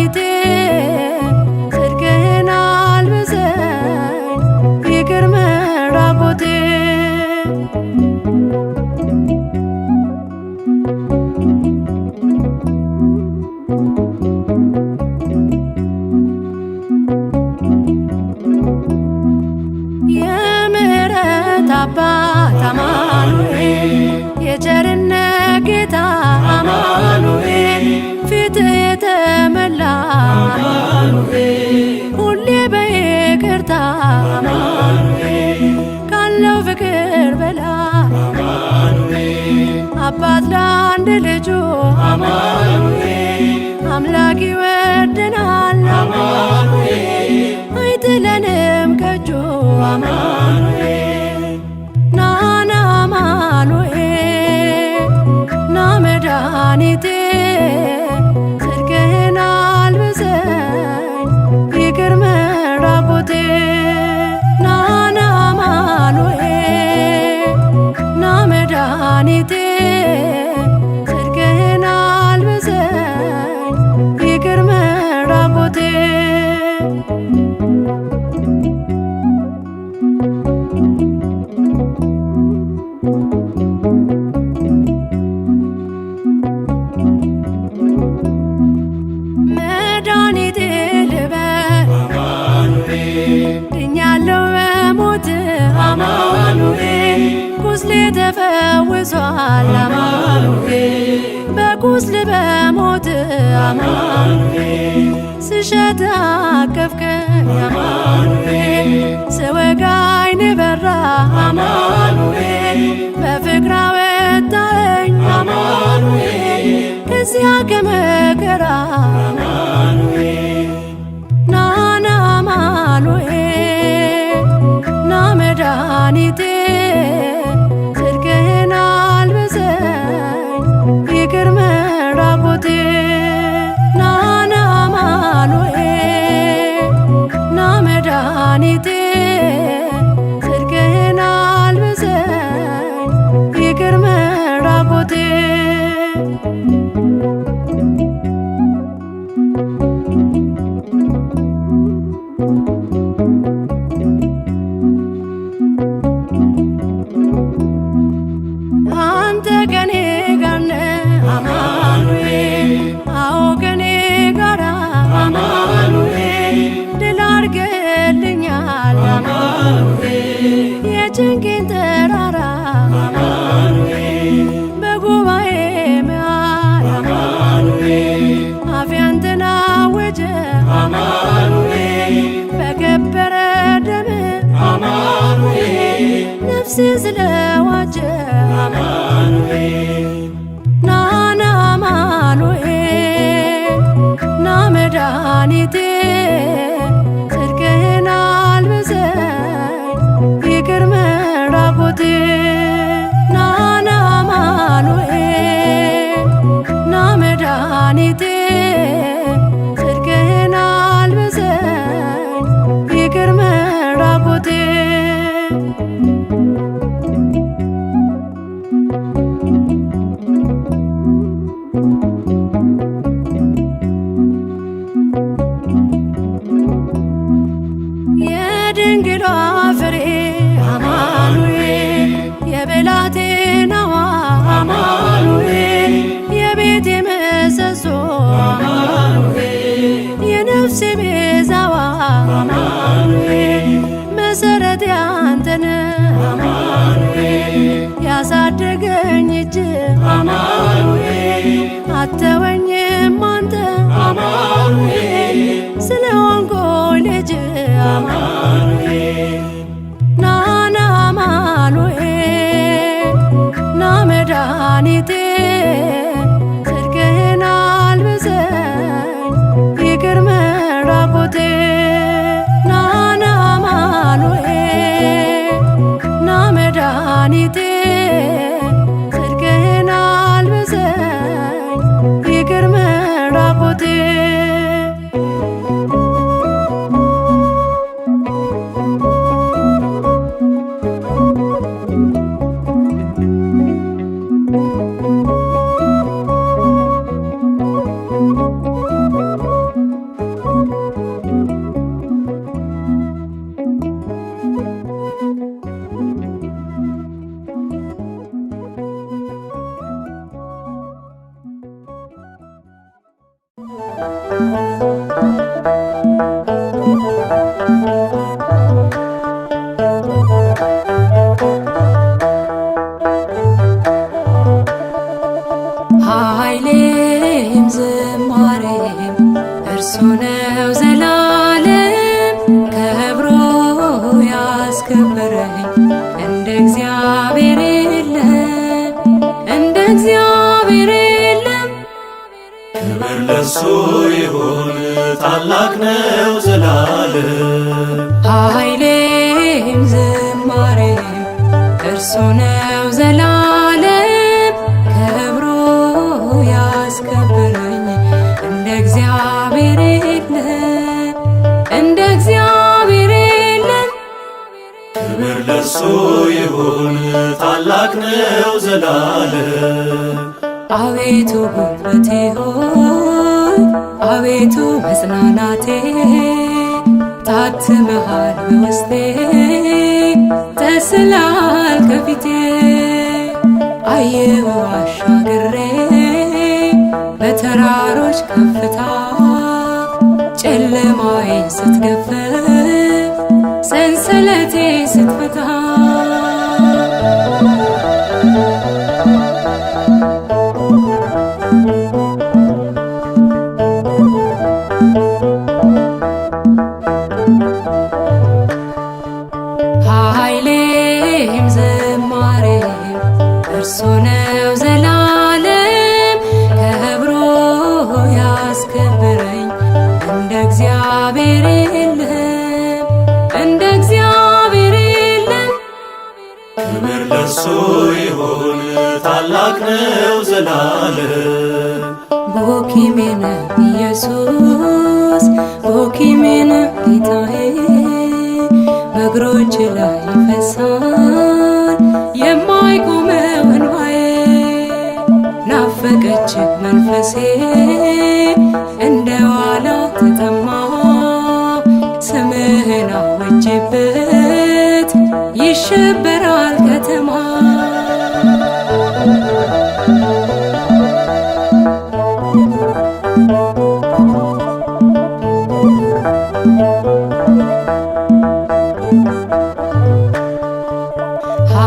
መድኃኒቴ ጽድቅህን አልብሰኝ ይቅር መራቆቴ የምሕረት አባት አማኑኤል የቸርነት ጌታ አማኑኤል ፊትህ የተመላ አማኑኤል ሁሌ በይቅርታ አማኑኤል ካለው ፍቅር በላይ አማኑኤል አባት ለአንድ ልጁ አማኑኤል አምላክ ይወደናል አማኑኤል አይጥለንም ከእጁ አማኑኤል ናና አማኑኤል ና መድኃኒቴ ጽድቅህን አልብሰኝ ይቅር መራቆቴ ናና አማኑኤል ና መድኃኒቴ ጽድቅህን አልብሰኝ ይቅር መራቆቴ መድኃኒቴ ልበል አማኑኤል ድኛለሁ በሞት አማኑኤል ቁስሌ ተፈውሷል አማኑኤል በቁስል በሞት አማኑኤል ስሸት አቀፍከኝ አማኑኤል ስወጋኝ በራ አማኑኤል በፍቅር አወጣኸኝ አማኑኤል ከዚያ ከመከራ አማኑኤል ናና አማኑኤል ና መድኃኒቴ ጽድቅህን አልብሰኝ ይቅር መራቆቴ ናና አማኑኤል ና መድኃኒቴ ጽድቅህን አልብሰኝ ይቅር መራቆቴ አንተ ከኔ ጋር ነህ አማኑኤል አዎ ከኔ ጋር አማኑኤል ድል አድርገህልኛል አማኑኤል የጭንቄን ተራራ አማኑኤል በጉባኤ መሃል አማኑኤል አፌ አንተን አወጀ አማኑኤል በከበረ ደምህ አማኑኤል ነፍሴ ስለዋጀ አማኑኤል ናና አማኑኤል ና መድኃኒቴ ጽድቅህን አልብሰኝ ይቅር መራቆቴ ናና አማኑኤል ና መድኃኒቴ ጽድቅህን አልብሰኝ ይቅር መራቆቴ የድንግሏ ፍሬ አማኑኤል የብላቴናዋ አማኑኤል የቤቴ ምሰሶ አማኑኤል የነፍሴ ቤዛዋ አማኑኤል መሰረት ያንተነ አማኑኤል ያሳደገኝ እጅ አማኑኤል አተወኝም አንተ አማኑኤል ስለሆንኩኝ ልጅ አማኑኤል ናና አማኑኤል ና መድኃኒቴ ጽድቅህን አልብሰኝ ይቅር መራቆቴ ናና አማኑኤል ና መድኃኒቴ ጽድቅህን አልብሰኝ ይቅር መራቆቴ ኃይሌም ዝማሬም እርሱ ነው ዘላለም ከብሮ ያስከበረኝ እንደ እግዚአብሔር የለም እንደ እግዚአብሔር የለም። ክብር ለሱ ይሁን ታላቅ ነው ዘላለም። ኃይሌም ዝማሬም እርሱ ነው ዘላለም ከብሮ ያስከበረኝ እንደ እግዚአብሔር የለም እንደ እግዚአብሔር የለም። ክብር ለሱ ይሁን ታላቅ ነው ዘላለም። አቤቱ ጉልበቴ ሆይ አቤቱ መጽናናቴ ታትመሃል በውስጤ ተስለሃል ከፊቴ አየሁ አሻግሬ በተራሮች ከፍታ ጨለማዬን ስትገፍ ሰንሰለቴ ስትፈታ ኃይሌም ዝማሬም እርሱ ነው ዘላለም ከብሮ ያስከበረኝ እንደ እግዚአብሔር የለም እንደ እግዚአብሔር የለም። ክብር ለሱ ይሁን ታላቅ ነው ዘላለም። ቦኪሜን ኢየሱስ ቦኪሜን ጌታዬ በእግሮች ላይ ይፈሳል የማይቆመው እንባዬ ናፈቀች መንፈሴ እንደ ዋላ ተጠማ ስምህን አውጄበት ይሸበራል ከተማ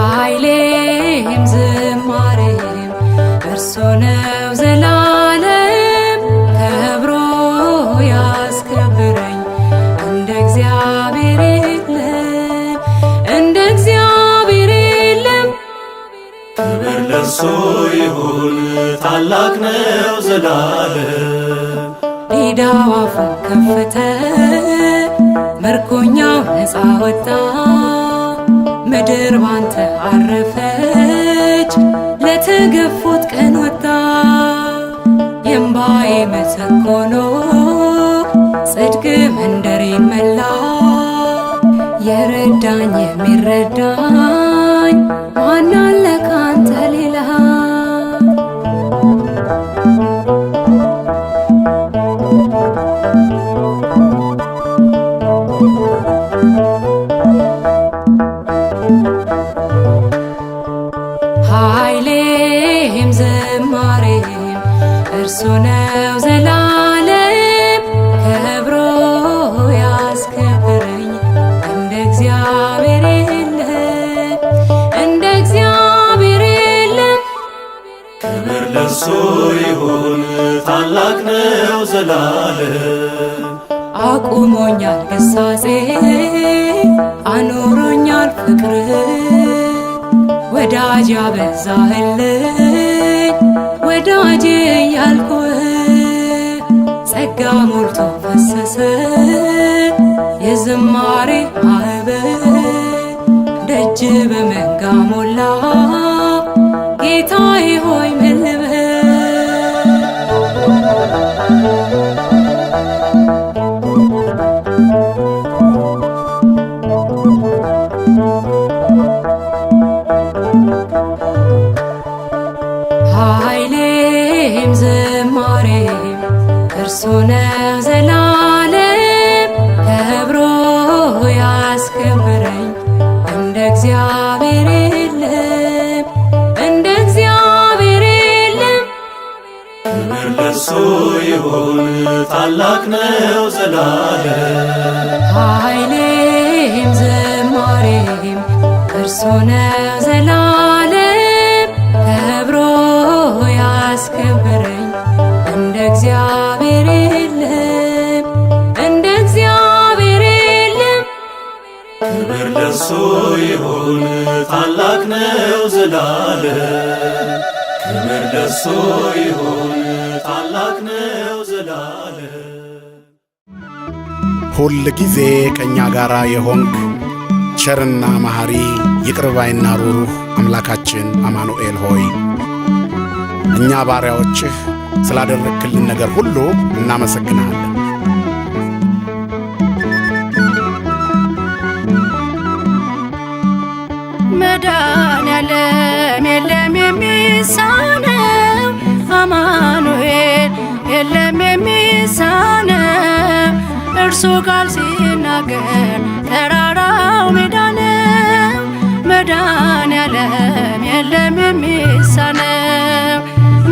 ኃይሌም ዝማሬም እርሱ ነው ዘላለም ከብሮ ያስከበረኝ እንደ እግዚአብሔር የለም እንደ እግዚአብሔር የለም። ክብር ለሱ ይሁን ታላቅ ነው ዘላለም። ዲዳው አፉን ከፈተ ምርኮኛው ነፃ ወጣ ምድር ባንተ አረፈች ለተገፉት ቀን ወጣ የእምባዬ ምትክ ሆኖ ጽድቅ መንደሬን መላ የረዳኝ የሚረዳኝ ማን አለ ካንተ ሌላ ኃይሌም ዝማሬም እርሱ ነው ዘላለም ከብሮ ያስከበረኝ እንደ እግዚአብሔር የለም እንደ እግዚአብሔር የለም። ክብር ለሱ ይሁን ታላቅ ነው ዘላለም። አቁሞኛል ግሳጼ አኖሮኛል ፍቅር ወዳጅ ያበዛህልኝ ወዳጄ ያልኩህ ጸጋ ሞልቶ ፈሰሰ የዝማሬ ማዕበል ደጅ በመንጋ ሞላ ጌታዬ ሆይ ምን ልበል ኃይሌም ዝማሬም እርሱ ነው ዘላለም ከብሮ ያስከበረኝ እንደ እግዚአብሔር የለም እንደ እግዚአብሔር የለም። ክብር ለሱ ይሁን ታላቅ ነው ዘላለም። ኃይሌም ዝማሬም እርሱ ነው ዘላለም። ከብሮ ያስከብረኝ እንደ እግዚአብሔር የለም፣ እንደ እግዚአብሔር የለም። ክብር ለሱ ይሁን ታላቅ ነው ዘላለም። ክብር ለሱ ይሁን ታላቅ ነው ዘላለም። ሁል ጊዜ ከእኛ ጋር የሆንክ ቸርና መሐሪ ይቅርባይና ሩሩህ አምላካችን አማኑኤል ሆይ እኛ ባሪያዎችህ ስላደረግክልን ነገር ሁሉ እናመሰግንሃለን። መድኃኔዓለም የለም የሚሳነው፣ አማኑኤል የለም የሚሳነው። እርሱ ቃል ሲናገር ተራራው ሜዳ ነው። መድኃኔዓለም የለም የሚሳነው፣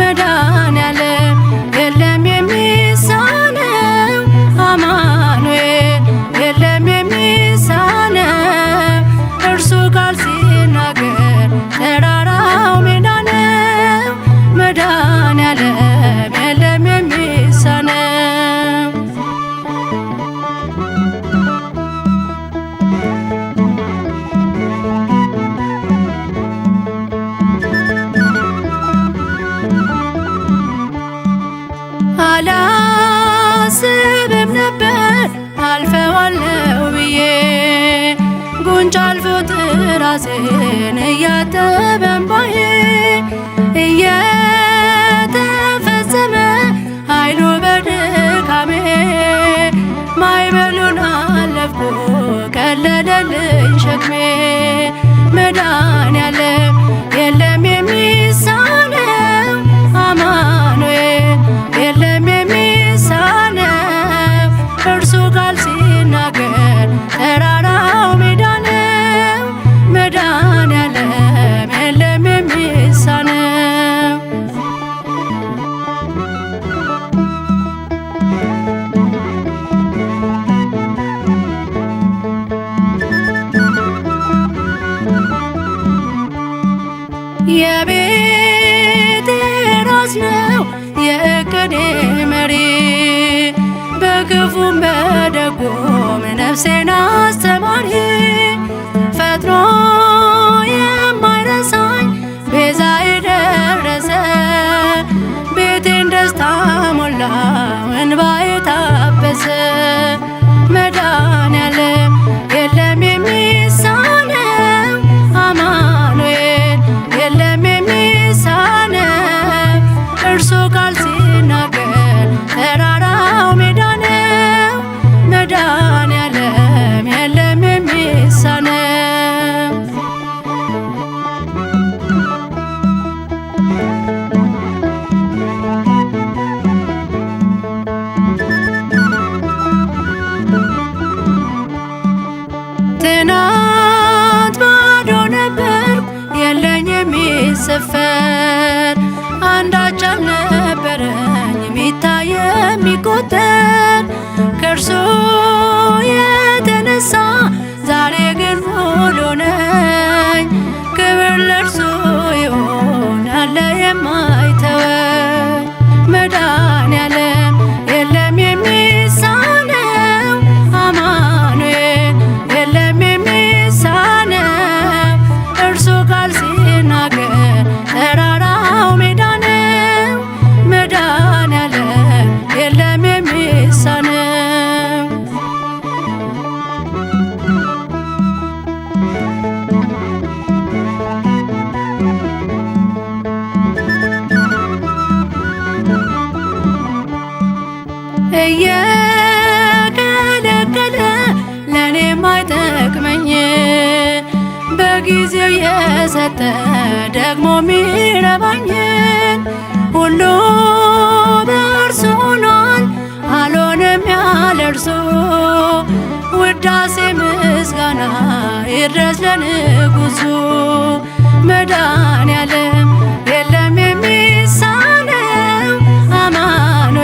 መድኃኔዓለም የለም የሚሳነው። አማኑኤል የለም የሚሳነው። እርሱ ቃል ሲናገር ተራራው ሜዳ ነው። መድኃኔዓለም የለም የሚሳነው። አላስብም ነበር አልፈዋለሁ ብዬ ጉንጭ አልፎት ራሴን እያጠበ እንባዬ እየተፈጸመ ኃይሉ በድካሜ ማዕበሉን አለፍኩ ቀለለልኝ ሸክሜ። መድኃኔዓለም የለም የሚሳነው፣ አማኑኤል የለም የሚሳነው። እርሱ ቃል ሲናገር ተራራው ሜዳ ነው። መድኃኔዓለም የለም የሚሳነው። የቤቴ ራስ ነው የዕቅዴ መሪ፣ በክፉም በደጉም ነፍሴን አስተማሪ። ፈጥኖ የማይረሳኝ ቤዛዬ ደረሰ፣ ቤቴን ደስታ ሞላው እንባዬ ታበሰ። መድኃኔዓለም የለም የሚሳነው፣ አማኑኤል የለም የሚሳነው። እርሱ ቃል ሲናገር ተራራው ሜዳ ነው። መድኃኔዓለም የለም የሚሳነው። ትናንት ባዶ ነበርኩ የለኝ የሚሰፈር፣ አንዳች አልነበረኝ የሚታይ የሚቆጠር። ከእርሱ የተነሳ ዛሬ ግን ሙሉ ነኝ። ክብር ለእርሱ ይሁን ያለ የማይተወኝ። መድኃኔዓለም የለም የሚሳነው፣ አማኑኤል የለም የሚሳነው። እርሱ ቃል ሲናገር ተራራው ሜዳ ነው። መድኃኔዓለም የለም የሚሳነው። እየከለከለ ለእኔ ማይጠቅመኝ በጊዜው የሰጠ ደግሞ ሚረባኝን ሁሉ በእርሱ ሆኗል፣ አልሆንም ያለ እርሱ። ውዳሴ ምስጋና ይድረስ ለንጉሡ። መድኃኔዓለም የለም የሚሳነው፣ አማኑ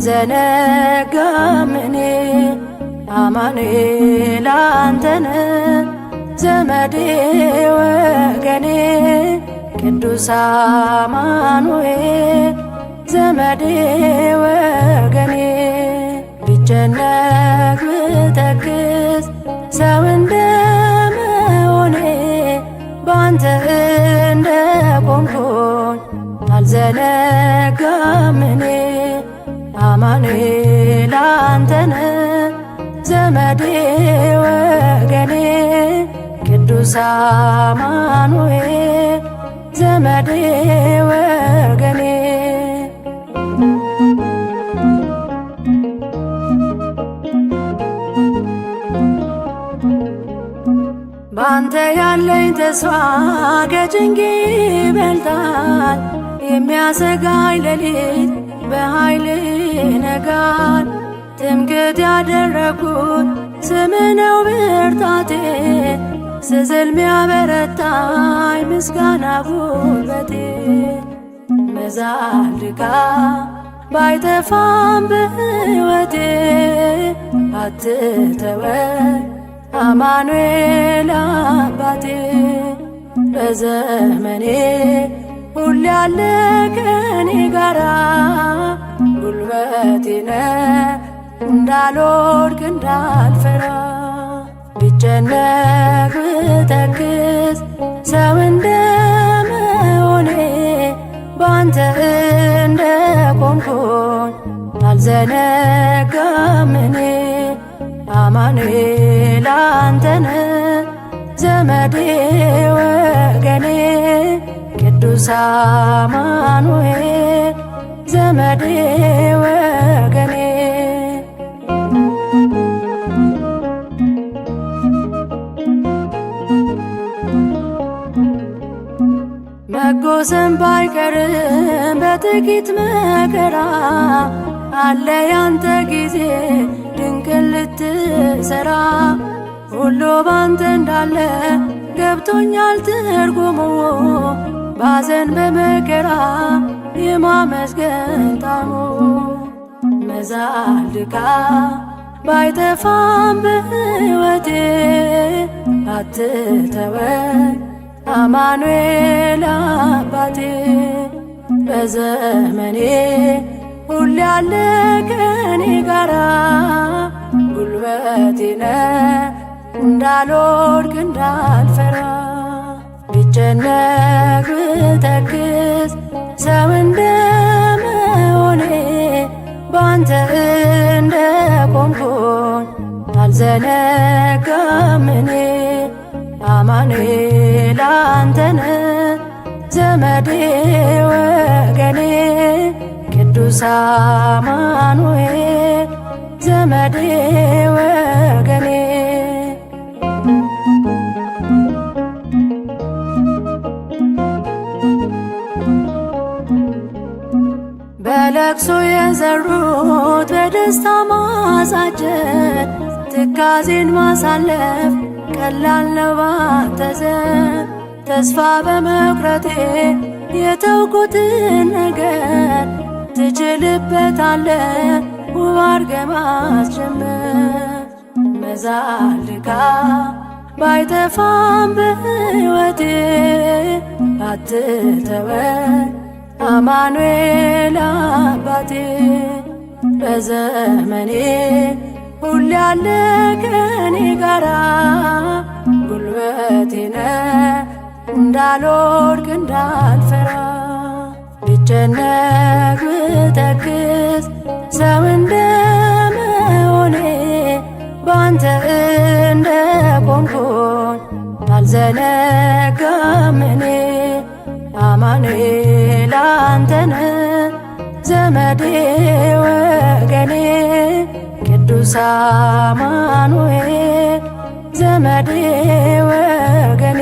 አልዘነጋም እኔ አማኑኤል አንተነ ዘመዴ ወገኔ ቅዱስ አማኑኤል ዘመዴ ወገኔ ብጨነቅ ብተክዝ ሰው እንደመሆኔ ባንተ እንደቆምኩኝ አልዘነጋም እኔ አማኑኤል አንተነ ዘመዴ ወገኔ ቅዱስ አማኑኤል ዘመዴ ወገኔ ባንተ ያለኝ ተስፋ ከጭንቅ ይበልጣል። የሚያሰጋኝ ሌሊት በኃይል ይነጋል። ትምክህት ያደረግኩት ስምህ ነው ብርታቴ ስዝል ሚያበረታኝ ምስጋና ጉልበቴ መዛል ድካም ባይጠፋም በሕይወቴ አትተወኝ አማኑኤል አባቴ በዘመኔ ሁሌ ያለ ከኔ ጋራ ጉልበቴ ነህ እንዳልወድቅ እንዳልፈራ ብጨነቅ ብተክዝ ሰው እንደመሆኔ ባንተ እንደቆምኩኝ አልዘነጋም እኔ አማኑኤል አንተነ ዘመዴ ወገኔ ቅዱስ አማኑኤል ዘመዴ ወገኔ መጎሰም ባይቀርም በጥቂት መከራ አለ ያንተ ጊዜ ድንቅን ልትሰራ ሁሉ ባንተ እንዳለ ገብቶኛል ትርጉሙ ባዘን በመከራ የማመስገን ጣዕሙ መዛል ድካም ባይጠፋም በሕይወቴ አትተወኝ አማኑኤል አባቴ በዘመኔ ሁሌ ያለ ከኔ ጋራ ጉልበቴ ነህ እንዳልወድቅ እንዳልፈራ ብጨነቅ ብተክዝ ሰው እንደመሆኔ ባንተ እንደቆምኩኝ አልዘነጋም እኔ አማኑኤል አንተነ ዘመዴ ወገኔ ቅዱስ አማኑኤል ዘመዴ ወገኔ በለቅሶ የዘሩት በደስታ ማሳጨድ ትካዜን ማሳለፍ ቀላል ነው ባንተ ዘንድ ተስፋ በመቁረጤ የተውኩትን ነገር ትችልበታለህ ውብ አድርገህ ማስጀመር መዛል ድካም ባይጠፋም በሕይወቴ አትተወኝ አማኑኤል አባቴ በዘመኔ ሁሌ ያለ ከኔ ጋራ ጉልበቴ ነህ እንዳልወድቅ እንዳልፈራ ብጨነቅ ብተክዝ ሰው እንደመሆኔ ባንተ እንደቆምኩኝ አልዘነጋም እኔ አማኑኤል አንተነ ዘመዴ ወገኔ ቅዱስ አማኑኤል ዘመዴ ወገኔ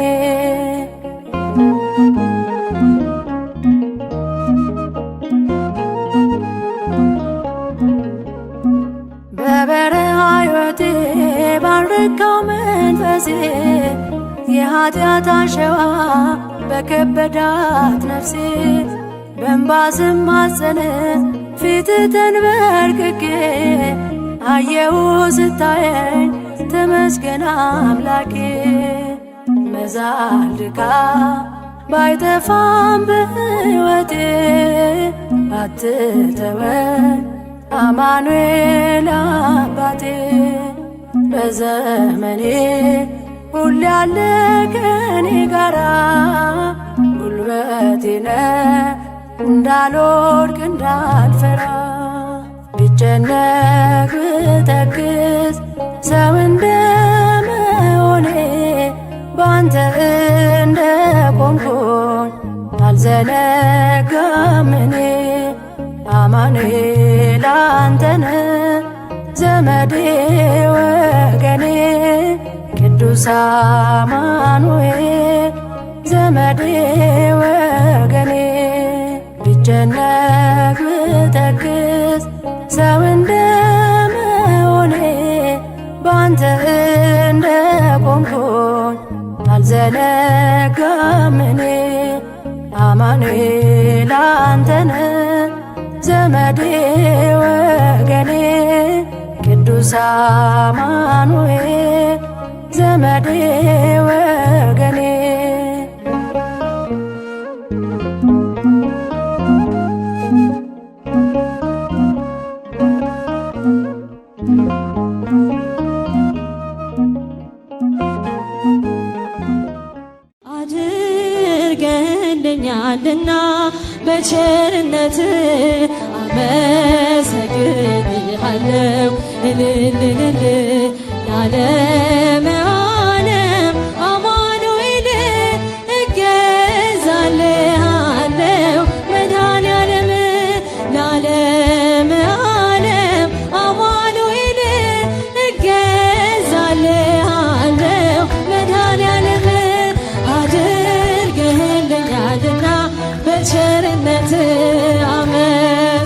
በበረሃ ሕይወቴ ባረካው መንፈሴ የኃጢአት አሸዋ በከበዳት ነፍሴ በእንባ ስማጸን ፊት ተንበርክኬ አየሁ ስታየኝ ተመስገን አምላኬ። መዛል ድካም ባይጠፋም በሕይወቴ አትተወኝ አማኑኤል አባቴ። በዘመኔ ሁሌ ያለ ከኔ ጋራ ጉልበቴ ነህ እንዳልወድቅ እንዳልፈራ። ብጨነቅ ብተክዝ ሰው እንደመሆኔ ባንተ እንደቆምኩኝ አልዘነጋም እኔ። አማኑኤል አንተነህ ዘመዴ ወገኔ ቅዱስ አማኑኤል ዘመዴ ወገኔ። ብጨነቅ ብተክዝ ሰው እንደመሆኔ ባንተ እንደቆምኩኝ አልዘነጋም እኔ። አማኑኤል አንተነህ ዘመዴ ወገኔ ቅዱስ አማኑኤል ዘመዴ ወገኔ። አድርገህልኛልና በቸርነት አመሰግንሃለሁ። እልልልል ለዓለመ ዓለም አማኑኤል እገዛልሃለሁ። መድኃኔዓለም ለዓለመ ዓለም አማኑኤል እገዛልሃለሁ። መድኃኔዓለም አድርገህልኛልና በቸርነት አመሰግንሃለሁ።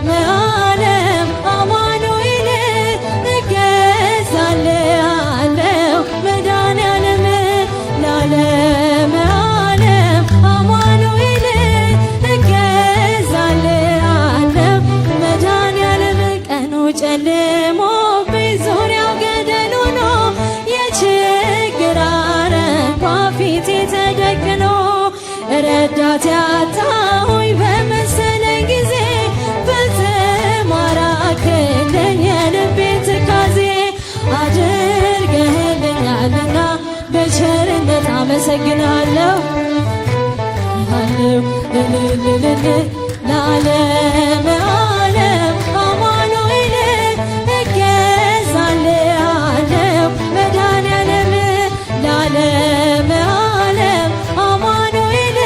ለዓለም አማኑኤል እገዛልሃለሁ። መድኃኔዓለም ለዓለመ ዓለም አማኑኤል እገዛልሃለሁ። መድኃኔዓለም ቀኑ ጨልሞብኝ ዙሪያው ገደል ሆኖ የችግር አረንቋ ፊቴ ተደቅኖ ረዳት ያጣሁኝ በመሰለኝ ጊዜ በተማራክልኝ የልቤ ትካዜ። አድርገህልኛልና በቸርነት አመሰግናለሁ። ለዓለመ ዓለም አማኑኤል እገዛልሃለሁ። መድኃኔዓለም ለዓለመ ዓለም አማኑኤል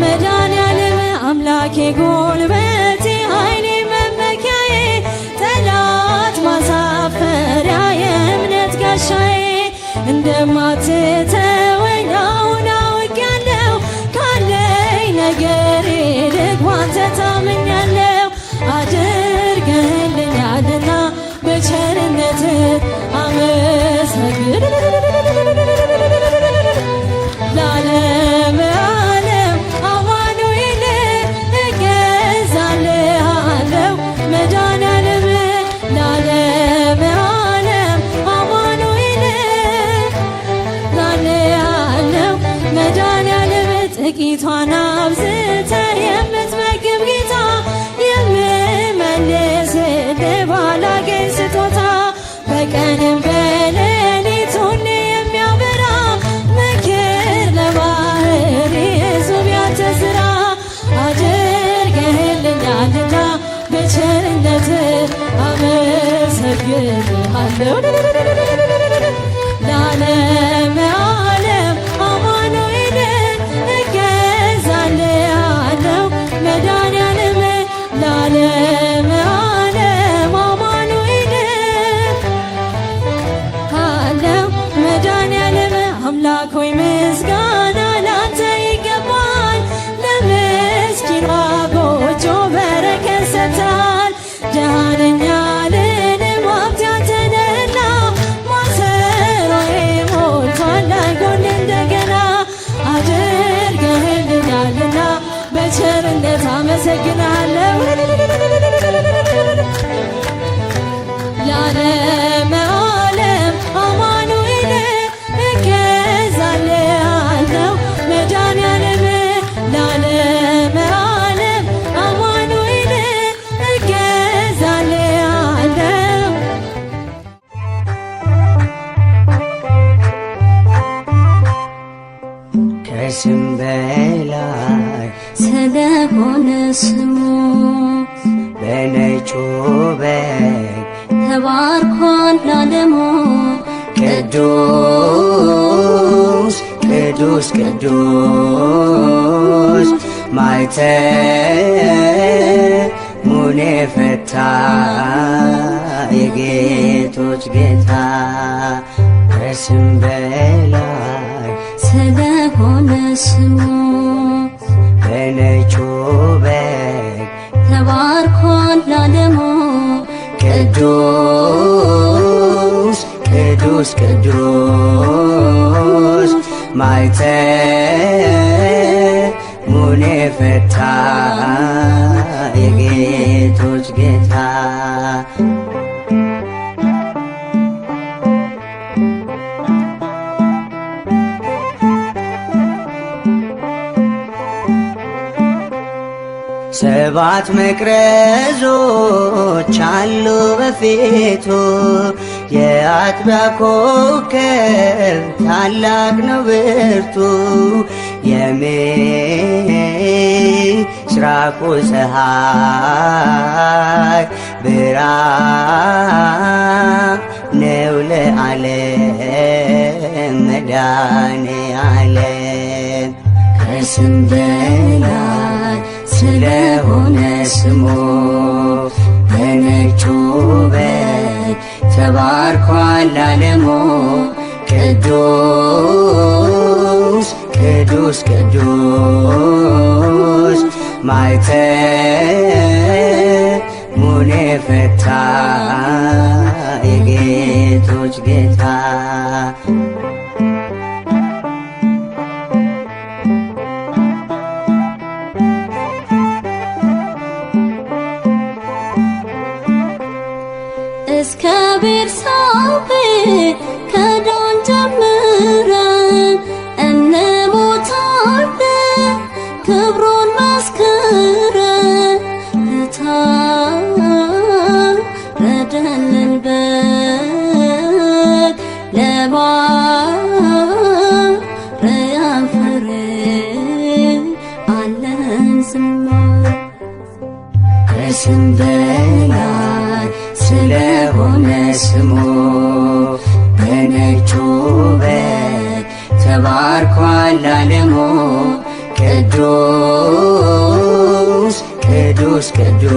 መድኃኔዓለም አምላኬ ጉልበቴ ኃይሌ መመኪያዬ ጠላት ማሳፈሪያ የእምነት ጋሻዬ እንደማትተወኝ አሁን አውቄያለሁ። ካለኝ ነገር ይልቅ ባንተ ታምኛለሁ። አድርገህልኛልና በቸርነት ለዓለመ ዓለም አማኑኤል እገዛልሃለሁ። መድኃኔዓለም ለዓለመ ዓለም አማኑኤል ላለሁ። መድኃኔዓለም ጥቂቷን አብዝተህ የምትመግብ ጌታ የምመልስልህ ባላገኝ ስጦታ በቀንም በሌሊት ሁሌ የሚያበራ ምክር ለባህር የሱብ ያንተ ሥራ። አድርገህልኛልና በቸርነት አመሰግንሃለሁ። ለዓለመ ዓለም አማኑኤል እገዛልሃለሁ። መድኃኔዓለም ለዓለመ ዓለም አማኑኤል አለው። መድኃኔዓለም አምላክ ሆይ ምስጋና ላንተ ይገባል። ለምስኪኗ ጎጆ በረከት ሰጥተሃል። ድሃ ነኝ አልልም ሀብት ያንተ ነህና ማሰሮ ከስም በላይ ስለሆነ ስሙ በነጩ በግ ተባርኳል ዓለሙ ቅዱስ ቅዱስ ቅዱስ ማኅተሙን የፈታ የጌቶች ጌታ ከስም በላይ ስለሆነ ስሙ በነጩ በግ ተባርኳል ዓለሙ ቅዱስ ቅዱስ ቅዱስ ማኅተሙን የፈታ የጌቶች ጌታ ሰባት መቅረዞች አሉ በፊቱ የአጥቢያ ኮከብ ታላቅ ነው ብርቱ የምሥራቁ ፀሐይ ብርሃን ነው ለዓለም መድኃኔዓለም ከስም በላይ ስለሆነ ስሙ በነጩ በግ ተባርኳል ዓለሙ ቅዱስ ቅዱስ ቅዱስ ማኅተሙን የፈታ የጌቶች ጌታ እስከ ቤርሳቤህ ከዳን ጀምረን እንሞታለን ክብሩን መስክረን ለታረደልን በግ ለማርያም ፍሬ አለን ዝማሬ ከስም በላይ ስለሆነ ስሙ በነጩ በግ ተባርኳል ዓለሙ ቅዱስ ቅዱስ ቅዱስ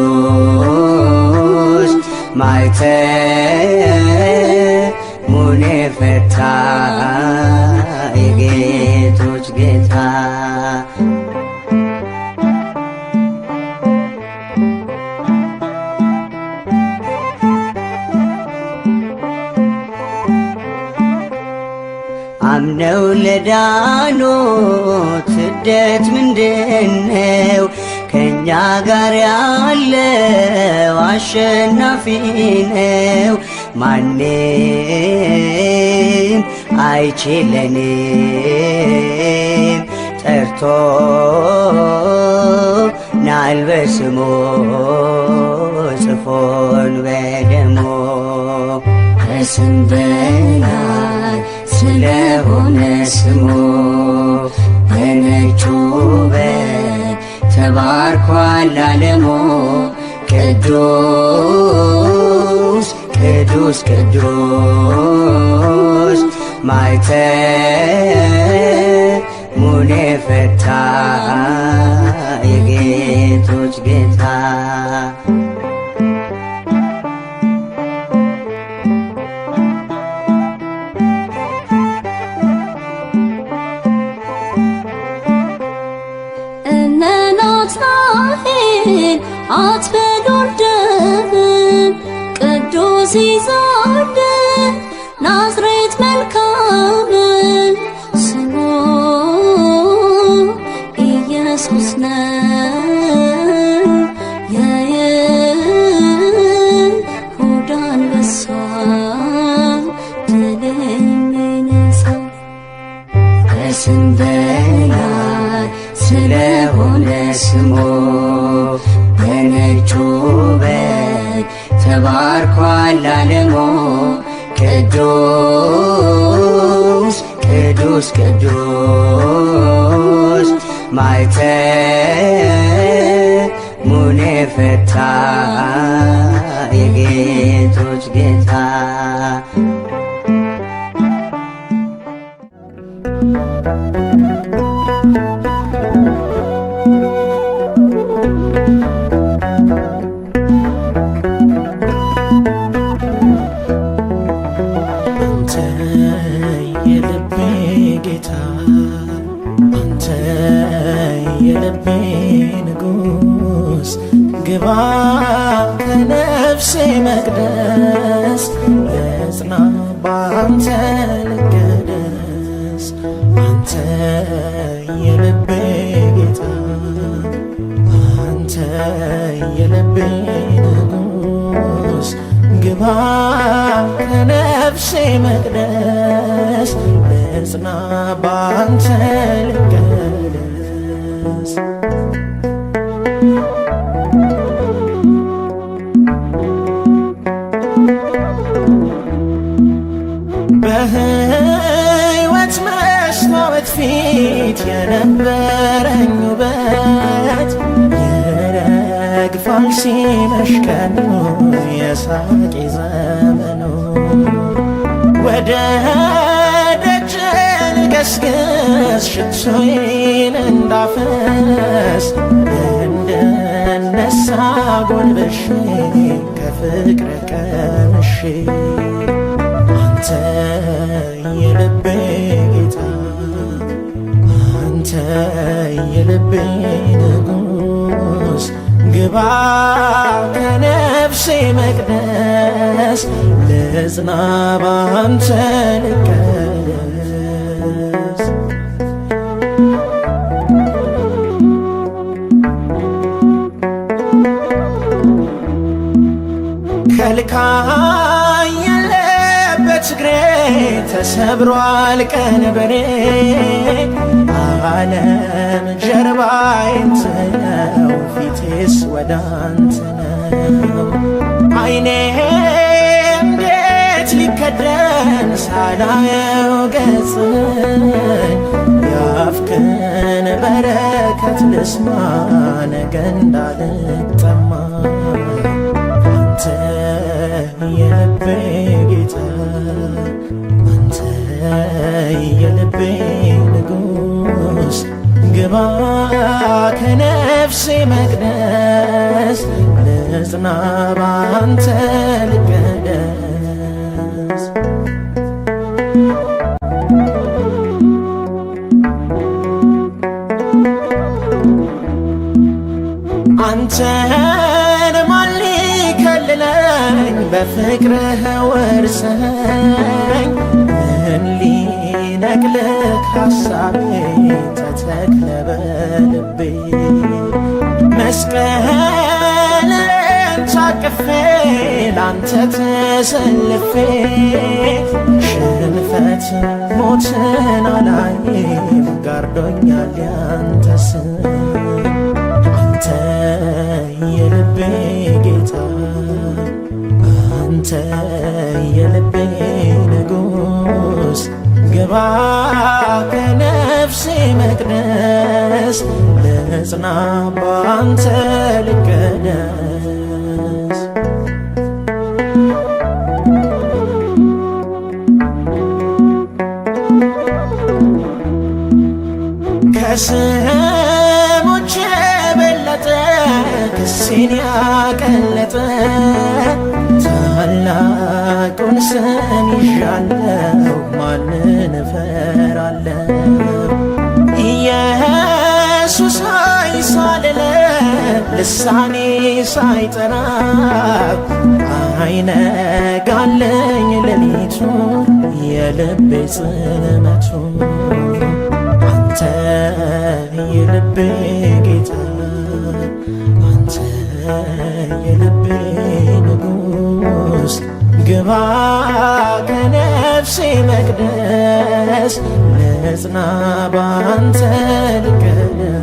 ማኅተሙን የፈታ የጌቶች ጌታ አምነው ለዳኑት ስደት ምንድነው? ከእኛ ጋር ያለው አሸናፊ ነው። ማንም አይችለንም ጠርቶናል በስሙ ጽፎን በደሙ ከስም በላይ ስለሆነ ስሙ በነጩ በግ ተባርኳል ዓለሙ ቅዱስ ቅዱስ ቅዱስ ማኅተሙን የፈታ የጌቶች ጌታ አትበሉ ወርደን ቅዱስ ይዛለን ናዝሬት መልካምን ስሙ ኢየሱስ ነው የይሁዳ አንበሳ ድል የሚነሳ ከስም በላይ ስለሆነ ስሙ በነጩ በግ ተባርኳል ዓለሙ ቅዱስ ቅዱስ ቅዱስ ማኅተሙን የፈታ የጌቶች ጌታ ግባ ከነፍሴ መቅደስ ልጽና ባንተ ልቀደስ አንተ የልቤ ጌታ አንተ የልቤ ንጉስ ግባ ከነፍሴ መቅደስ ልጽና ባንተ ልቀደስ በሕይወት መስታወት ፊት የነበረኝ ውበት ይረግፋል ሲመሽ ቀኑ የሳቄ ዘመኑ ወደ ደጅ ልገስግስ ሽቶዬን እንዳፈስ እንድነሳ ጎንበሼ ከፍቅር ቀምሼ አንተ የልቤ ጌታ አንተ የልቤ ንጉስ ግባ ከነፍሴ መቅደስ ልጽና ባንተ ልቀደስ ከልካይ እግሬ ተሰብሯል ቀንበሬ ዓለም ጀርባዬን ትለው ፊቴስ ወደ አንተ ነው ዓይኔ እንዴት ሊከደን ሳላየው ገጽህን ያፍክን በረከት ልስማ ነገ እንዳልጠማ አንተ የልቤ ጌታ አንተ የልቤ ንጉስ ግባ ከነፍሴ መቅደስ ልጽና ባንተ ልቀደስ አንተን ማን ሊከልለኝ በፍቅርህ ወርሰኝ ምን ሊነቅልህ ሐሳቤ ተተክለ በልቤ መስቀልን ታቅፌ ላንተ ተሰልፌ ሽንፈት ሞትን አላይም ጋርዶኛል ያንተ ስም አንተ የልቤ ጌታ አንተ የልቤ ንጉስ ግባ ከነፍሴ መቅደስ ልጽና ባንተ ልቀደስ ከስሞች የበለጠ ክሴን ያቀለጠ ታላቁን ስም ይዣለሁ ማንን እፈራለሁ ኢየሱስ ሆይ ሳልልህ ልሳኔ ሳይጠራ አይነጋለኝ ሌሊቱ የልቤ ጽልመቱ አንተ የልቤ ጌታ አንተ የልቤ ንጉስ ግባ ከነፍሴ መቅደስ ልጽና ባንተ ልቀደስ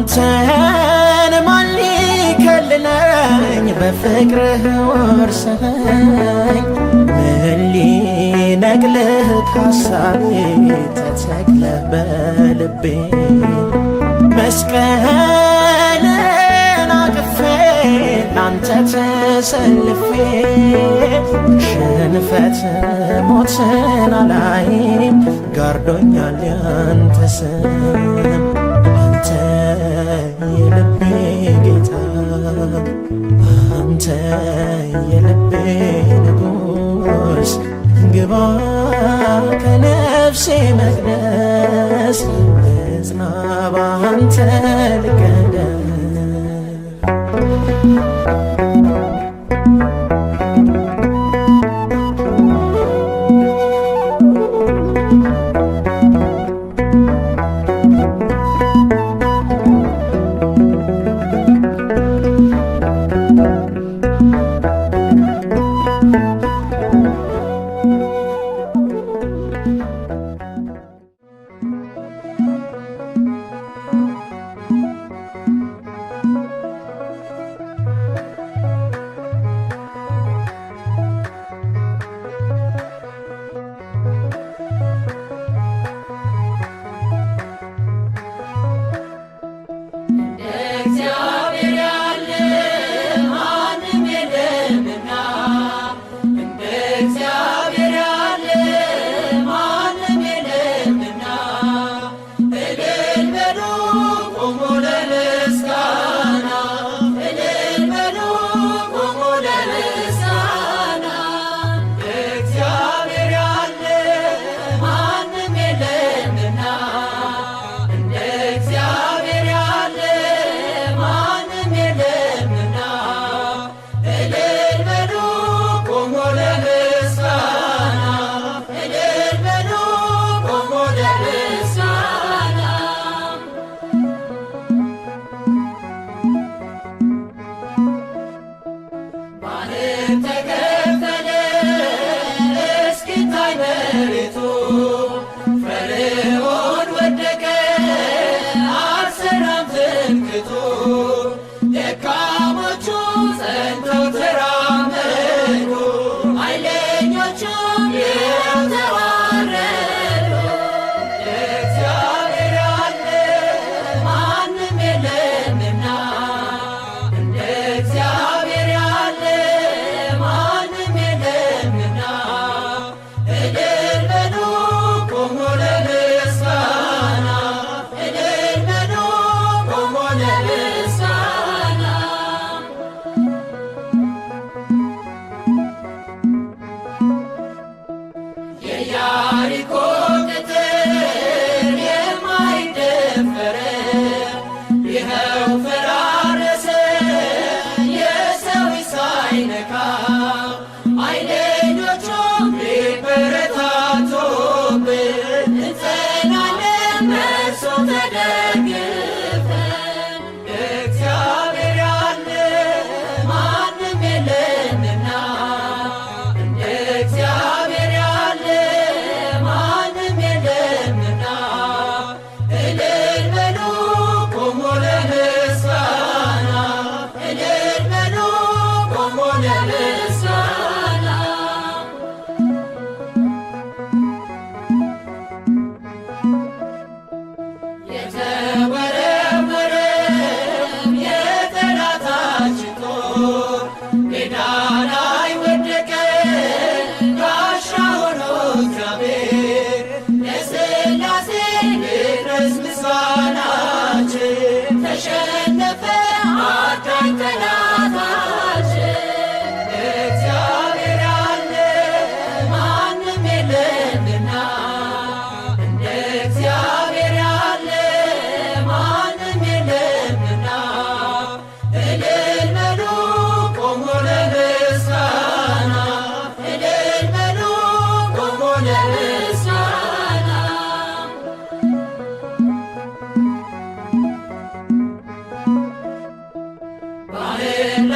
አንተን ማን ሊከልለኝ በፍቅርህ ወርሰኝ ምን ሊነቅልህ ካሳቤ ተተክለህ በልቤ መስቀልን አቅፌ ላንተ ተሰልፌ ሽንፈት ሞትን አላይም ጋርዶኛል ያንተ ስም አንተ የልቤ ጌታ አንተ የልቤ ንጉስ ግባ ከነፍሴ መቅደስ እጽና ባንተ ልቀደስ ባህና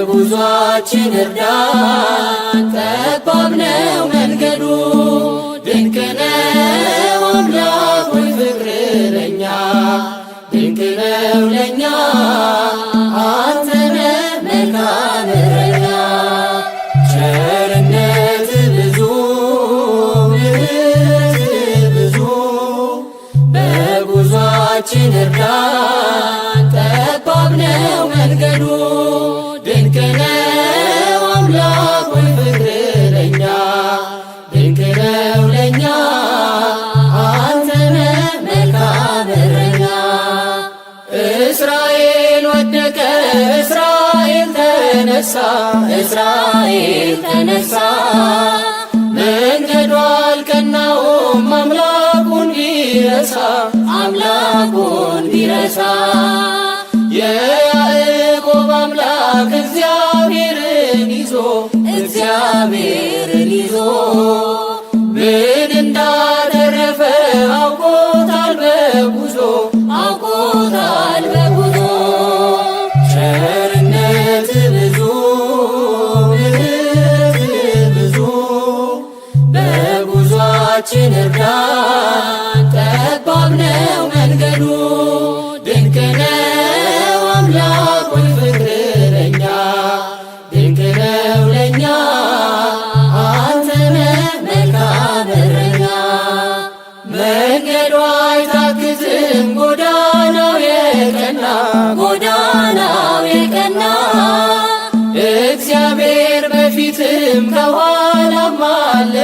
ጉዟችን እርዳን፣ ጠባብ ነው መንገዱ፣ ድንቅ ነው አምላክ ሆይ ፍቅር ለኛ፣ ድንቅ ነው ለኛ አንተ ነህ መልካም እረኛ። ቸርነት ብዙ ምሕረት ብዙ፣ በጉዟችን እርዳን፣ ጠባብ ነው መንገዱ፣ ድንቅ ነው አምላክ ሆይ ፍቅር ለኛ፣ ድንቅ ነው ለኛ አንተ ነህ መልካም እረኛ። እስራኤል ወደቀ፣ እስራኤል ተነሳ፣ እስራኤል ተነሳ፣ መንገዱ አልቀናውም አምላኩን ቢረሳ፣ አምላኩን ቢረሳ። የያዕቆብ አምላክ እግዚአብሔርን ይዞ፣ እግዚአብሔርን ይዞ ምን እንዳተረፈ አውቆታል በጉዞ፣ አውቆታል በጉዞ።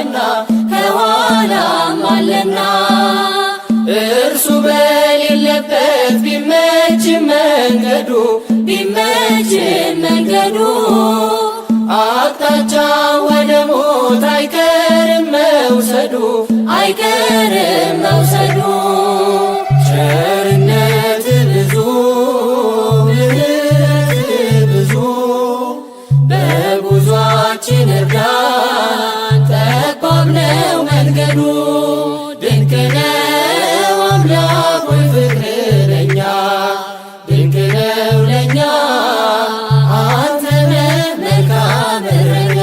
ከፊትና ከኋላም አለና እርሱ በሌለበት ቢመችም መንገዱ አቅጣጫ ወደ ሞት አይቀርም መውሰዱ ቸርነት ብዙ ብዙ በጉዟችን እርዳን ጠባብ ነው መንገዱ ድንቅ ነው አምላክ ሆይ ፍቅርህ ለኛ ድንቅ ነው ለኛ አንተ ነህ መልካም እረኛ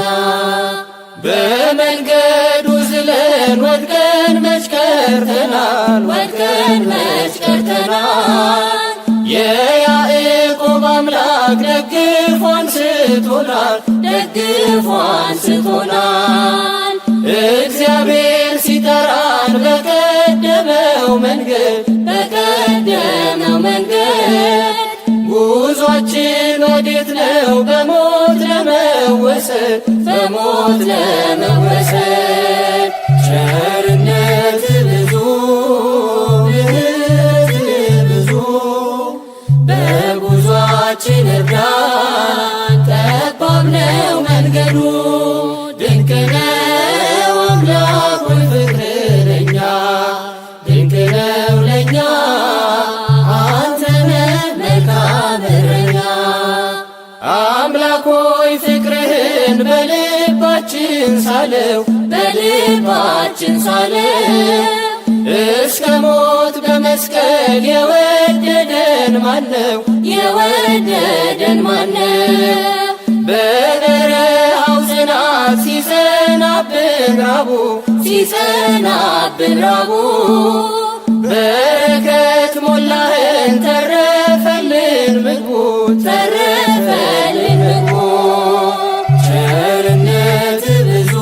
በመንገዱ ዝለን ወድቀን መች ቀርተናል የያዕቆብ አምላክ ደግፎ አንስቶናል እግዚአብሔር ሲጠራን በቀደመው መንገድ ጉዟችን ወዴት ነው በሞት ለመወሰድ ቸርነት ብዙ ብዙ በጉዟችን እርዳን ጠባብ ነው መንገዱ ድንቅ ነው አምላክ ሆይ ፍቅርህ ለኛ ድንቅ ነው ለኛ አንተ ነህ መልካም እረኛ አምላክ ሆይ ፍቅርህን በልባችን ሳለው እስከ ሞት በመስቀል የወደደን ማነው በበረሃው ጽናት ሲጸናብን ራቡ በረከት ሞላህን ተረፈልን ምግቡ ቸርነት ብዙ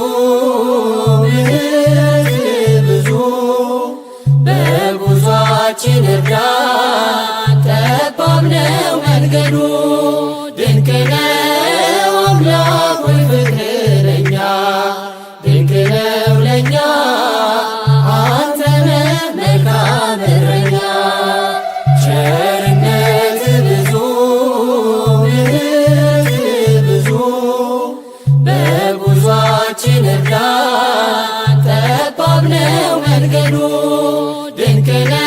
ብዙ በጉዟችን እርዳን ጠባብ ነው መንገዱ ድንቅ ነው አምላክ ሆይ ፍቅርህ ለኛ ድንቅ ነው ለኛ አንተ ነህ መልካም እረኛ ቸርነት ብዙ ብዙ በጉዟችን እርዳን ጠባብ ነው መንገዱ ድንቅ ነው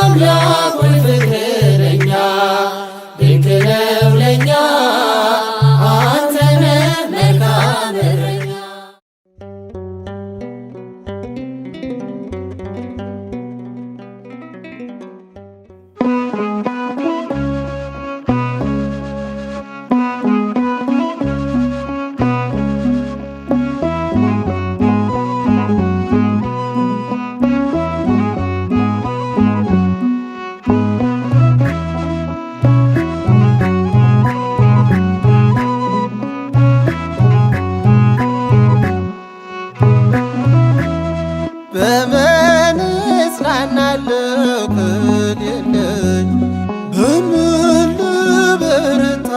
አምላክ ሆይ ፍቅርህ ለኛ ድንቅ ነው ለኛ አንተ ነህ መልካም እረኛ በምን እጽናናለሁ ከሌለኝ በምን ልበረታ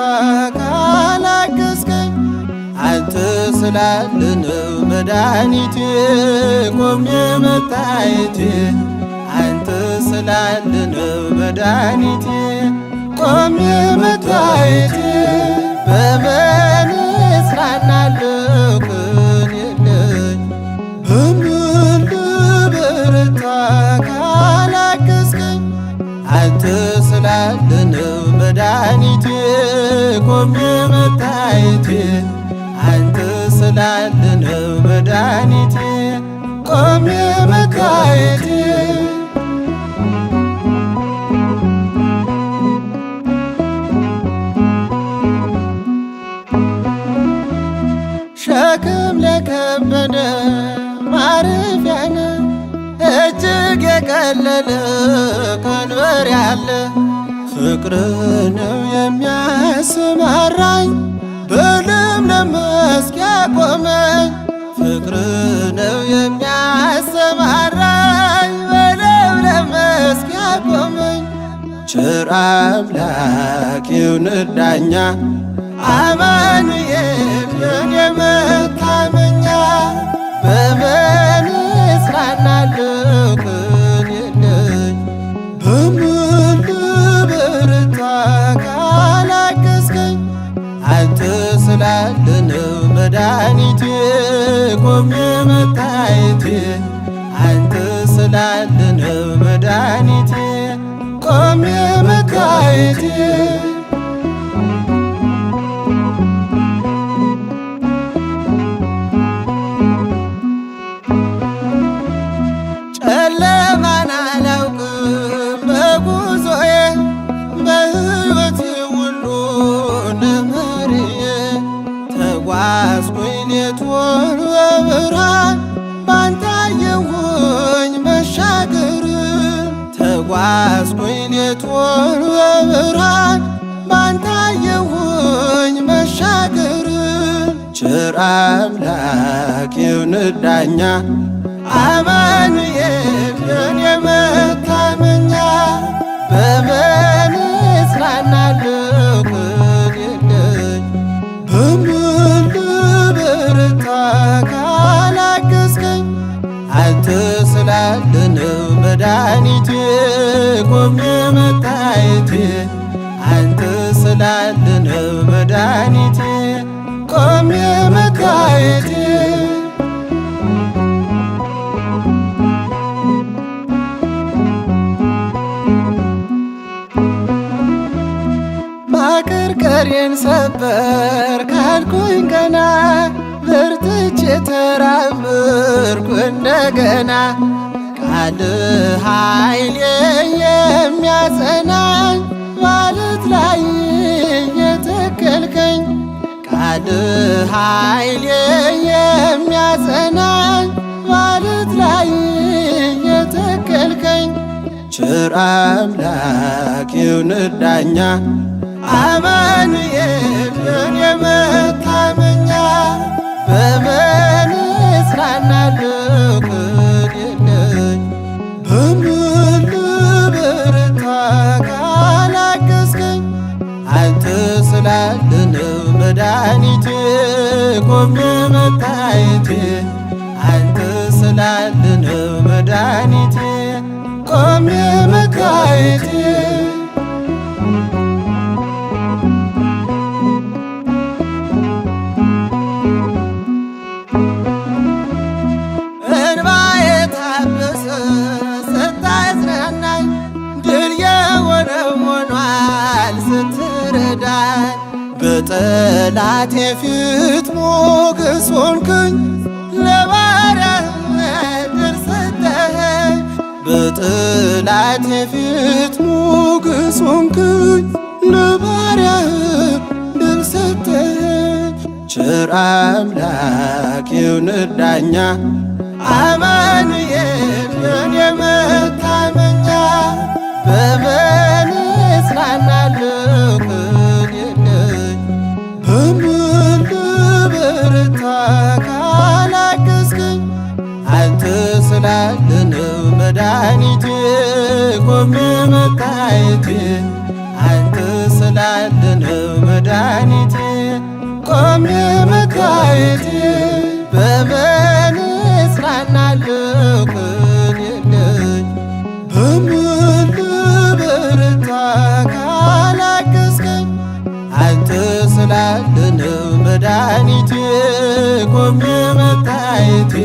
ካላገዝከኝ አንተ ስላለ ነው መድኃኒቴ ቆሜ መታየቴ አንተ ስላለ ነው መድኃኒቴ ቆሜ መታየቴ በምን እጽናናለሁ ከሌለኝ በምን ልበረታ ካላገዝከኝ አንተ ስላለ ነው መድኃኒቴ ቆሜ መታየቴ አንተ ስላለ ነው መድኃኒቴ ቆሜ መታየቴ ሸክም ለከበደ ማረፊያ ነህ እጅግ የቀለለ ቀንበር ያለ ፍቅር ነው የሚያሰማራኝ በለምለም መስክ ያቆመኝ ፍቅር ነው የሚያሰማራኝ በለምለም መስክ ያቆመኝ ቸር አምላክ ይሁንህ ዳኛ አማኑኤል የኔ መታመኛ በምን እጽናናለሁ ቅን የለኝ በምን ልበረታ ካላገዝከኝ አንተ ስላለ ነው መድኃኒቴ ቆሜ መታየቴ አንተ ስላለ ነው መድኃኒቴ ቆሜ መታየቴ ጨለማን አላውቅም በጉዞዬ በሕይወቴ ሁሉ ነመርዬ ተጓዝኩኝ ሌቱን በብርሃን ባንተ አየሁኝ መሻገርን ተጓዝኩኝ ሌቱን በብርሃን ባንተ አየሁኝ መሻገርን ቸር አምላክ ይሁንህ ዳኛ አማኑኤል የኔ መታመኛ በምን እጽናናለሁ ቅን የለኝ በምን ልበረታ ካላገዝከኝ አንተ ስላለ ነው መድኃኒቴ ቆሜ መታየቴ አንተ ስላለ ነው መድኃኒቴ ቆሜ መታየቴ ማቀርቀሬን ሰበር ካልኩኝ ገና በርትቼ ተራመድኩ እንደገና ቃል ኃይሌ የሚያጸናኝ ማለት ላይ የተከልከኝ ቃል ኃይሌ የሚያጸናኝ ማለት ላይ የተከልከኝ ቸር አምላክ ይሁንህ ዳኛ አማኑኤል የኔ መታመኛ በምን እጽናናለሁ ቅን የለኝ በምን ልበረታ ካላገዝከኝ አንተ ስላለ ነው መድኃኒቴ ቆሜ መታየቴ አንተ ስላለ ነው መድኃኒቴ ቆሜ መታየቴ በጠላቴ ፊት ሞገስ ሆንክኝ ለባሪያህ ድል ሰጠኸኝ በጠላቴ ፊት ሞገስ ሆንክኝ ለባሪያህ ድል ሰጠኸኝ ቸር አምላክ ይሁንህ ዳኛ አማኑኤል የኔ መታመኛ በምን እጽናናለሁ ቅን የለኝ በምን ልበረታ ካላገዝከኝ አንተ ስላለ ነው መድኃኒቴ ቆሜ መታየቴ አንተ ስላለ ነው መድኃኒቴ ቆሜ መታየቴ በምን እጽናናለሁ ቅን የለኝ በምን ልበረታ ካላገዝከኝ አንተ ስላለ ነው መድኃኒቴ ቆሜ መታየቴ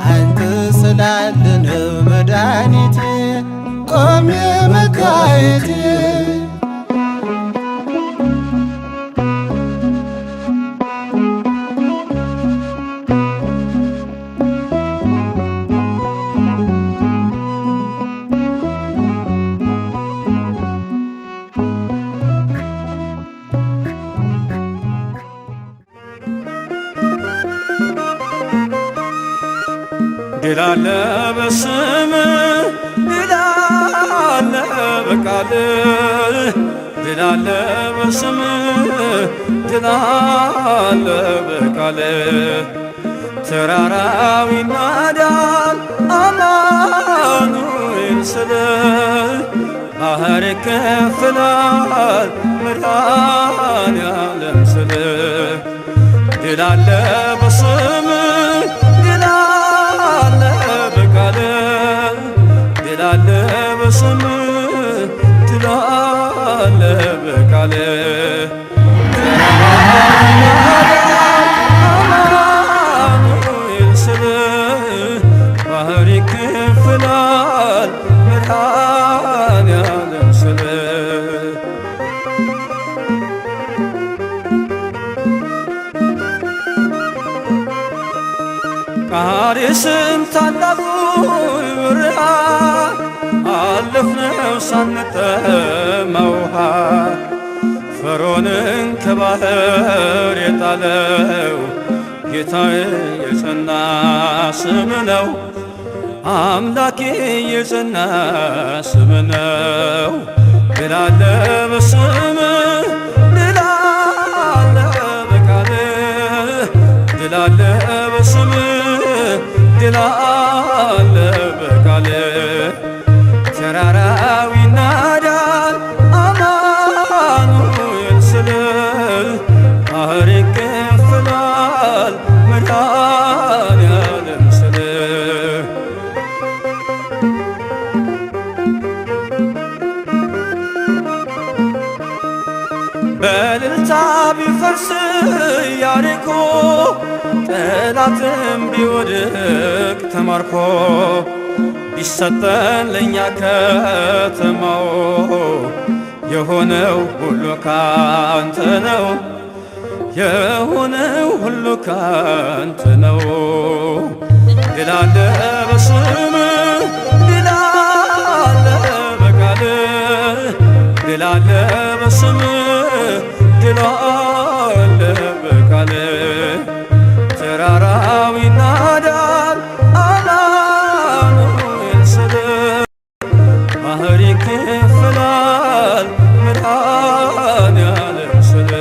አንተ ስላለ ነው መድኃኒቴ ቆሜ መታየቴ ድል አለ በስምህ ድል አለ በቃልህ ድል አለ በስምህ ድል አለ በቃልህ ተራራው ይናዳል አማኑኤል ስልህ ባህር ይከፍላል መድኃኔዓለም ስልህ ድል አለ በስምህ ድል በቃል አማኑኤል ስል ባህር ይከፍላል መድኃኔዓለም ስል ቃዴስን ታላቁን በረሃ አለፍነው ሳንጠማ ውሃ ፈርዖንን ከባህር የጣለው ጌታዬ የጸና ስም ነው አምላኬ የጸና ስም ነው ድል አለ በስምህ ድል አለ በቃልህ ድል አለ በስምህ ድል አለ በቃልህ ተራራው ይናዳል አማኑኤል ስል ባህር ይከፍላል መድኃኔዓለም ስል በእልልታ ቢፈርስ ኢያሪኮ ጠላትም ቢወድቅ ተማርኮ ቢሰጠን ለእኛ ከተማው የሆነው ሁሉ ካንተ ነው የሆነው ሁሉ ካንተ ነው ድል አለ በስምህ ድል አለ በቃልህ ድል አለ በስምህ ድል አለ በቃልህ ተራራው ይናዳል አማኑኤል ስል ባህር ይከፍላል መድኃኔዓለም ስል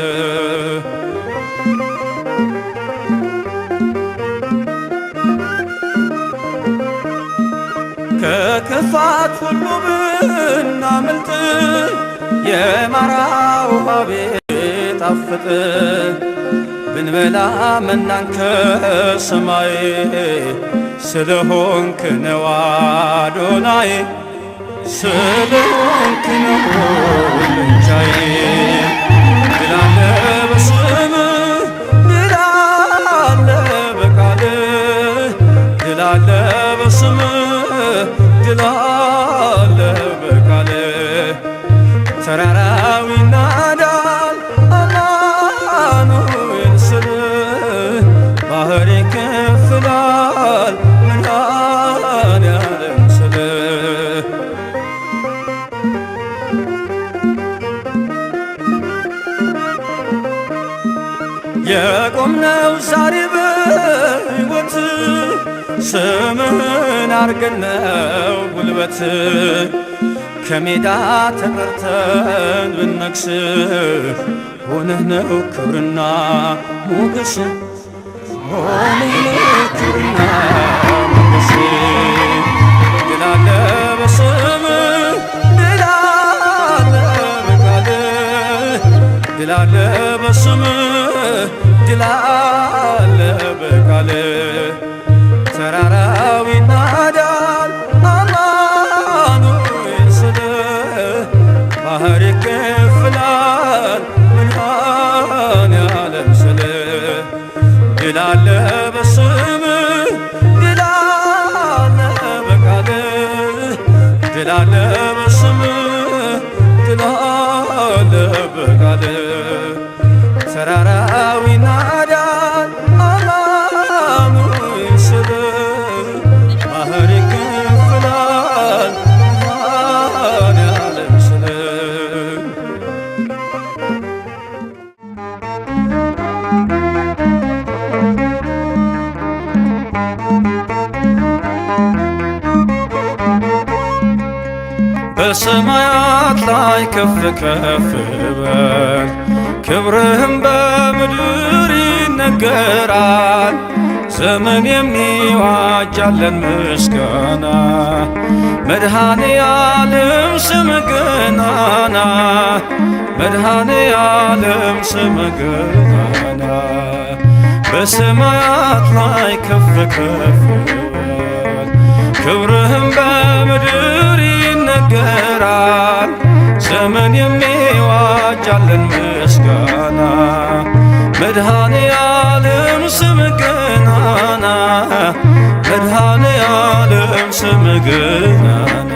ከክፋት ሁሉ ብናመልጥ የማራ ውሃ ቢጣፍጥ ብንበላ መናን ከሰማይ ስለሆንክ ነው አዶናይ ስለሆንክ ነው ልንቻዬ ድል አለ በስምህ ድል አለ በቃልህ ድል አለ በስምህ ድል አለ በቃልህ ተራራው ይናዳል አማኑኤል ስል ባህር ይከፍላል መድኃኔዓለም ስል የቆምነው ዛሬ በሕይወት ስምህን አርገን ነው ጉልበት ከሜዳ ተጠርተን ብነግስ ሆነህ ነው ክብርና ሞገስ ሆነህ ነው ክብርና ሞገስ ድል አለ በስምህ ድል አለ በቃልህ ድል አለ በስምህ ድል አለ በቃልህ ተራራው ይናዳል አማኑኤል ስል ባህር ይከፍላል መድኃኔዓለም ስል ድል አለ በስምህ ድል አለ በቃልህ ድል አለ በስምህ ድል አለ በቃልህ ተራራው ይናዳል አማኑኤል ስል ባህር ይከፍላል መድኃኔዓለም ስል በሰማያት ላይ ከፍ ከፍ በል ክብርህም በምድር ይነገራል ዘመን የሚዋጃለን ምስጋና መድኃኔዓለም ስምህ ገናና መድኃኔዓለም ስምህ ገናና በሰማያት ላይ ከፍ ከፍ በል ክብርህም በምድር ይነገራል ዘመን የሚዋ የሚዋጃለን ምስጋና መድኃኔ ዓለም ስም ገናና መድኃኔ ዓለም ስም ገናና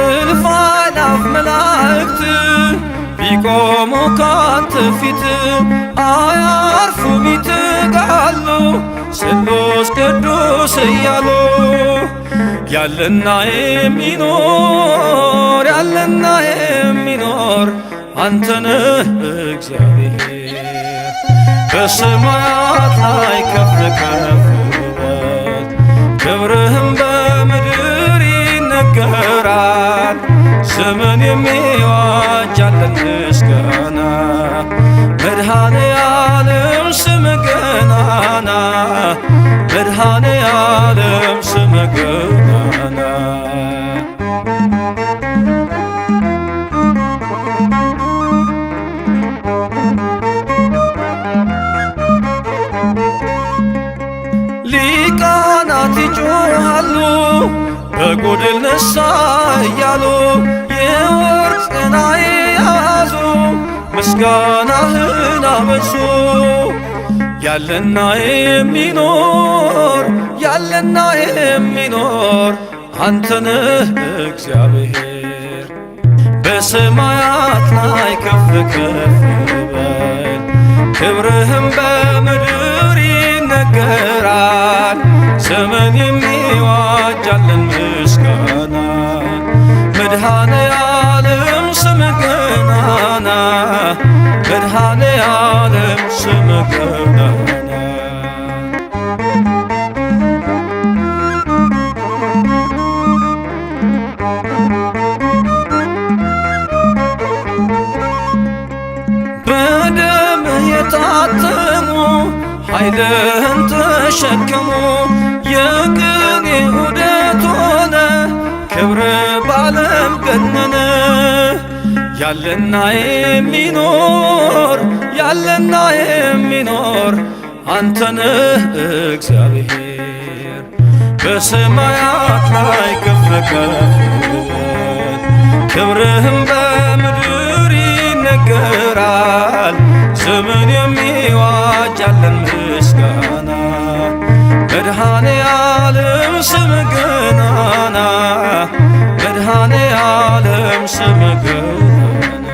እልፍ አእላፍ መላእክት ቢቆሙ ካንተ ፊት አያርፉም ይተጋሉ ስሉስ ቅዱስ እያሉ ያለና የሚኖር ያለና የሚኖር አንተነህ እግዚአብሔር በሰማያት ላይ ከፍ ከፍ በል ክብርህም በምድር ይነገራል ዘመን የሚዋጃለን ምስጋና መድኃኔ ዓለም ስም ገናና መድኃኔ ዓለም ስም ገናና ሊቃናት ይጮኻሉ በጎድል ነሳ እያሉ የወርቅ ጽና የያዙ ምስጋናህን አበዙ ያለና የሚኖር ያለና የሚኖር አንተነህ እግዚአብሔር በሰማያት ላይ ከፍ ከፍ በል ክብርህም በምድር ይነገራል ዘመን የሚዋጃለን ምስጋና መድኃኔ ዓለም ስም ገናና መድኃኔ ዓለም ስም ገናና በደምህ የታተሙ ኃይልህን ተሸከሙ የቅኔ ዑደት ሆነ ክብር ባለም ገነነ ያለና የሚኖር ያለና የሚኖር አንተነህ እግዚአብሔር በሰማያት ላይ ከፍ ከፍ በል ክብርህም በምድር ይነገራል ዘመን የሚዋጃለን ምስጋና መድኃኔ ዓለም ስም ገናና መድኃኔ ዓለም ስም ገናና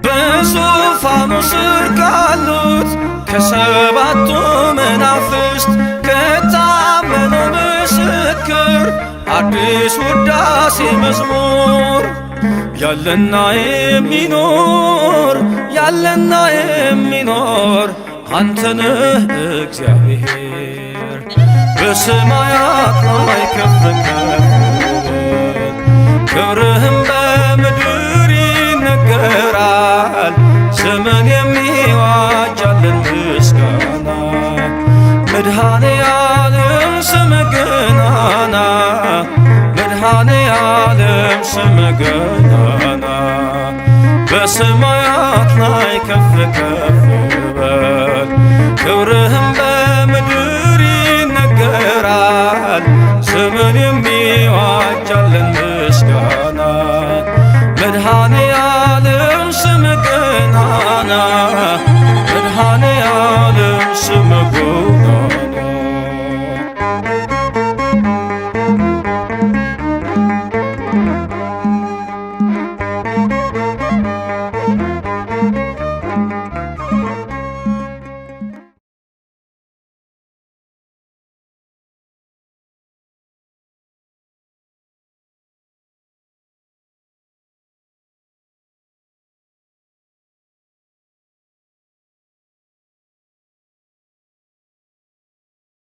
በዙፋኑ ስር ካሉት ከሰባቱ መናፍስት ከታመነው ምስክር አዲስ ውዳሴ መዝሙር ያለና የሚኖር ያለና የሚኖር አንተነህ እግዚአብሔር በሰማያት ላይ ከፍ ከፍ በል ክብርህም በምድር ይነገራል ዘመን የሚዋጃለን ምስጋና መድኃኔ ዓለም ስም ገናና መድኃኔ ዓለም ስም ገናና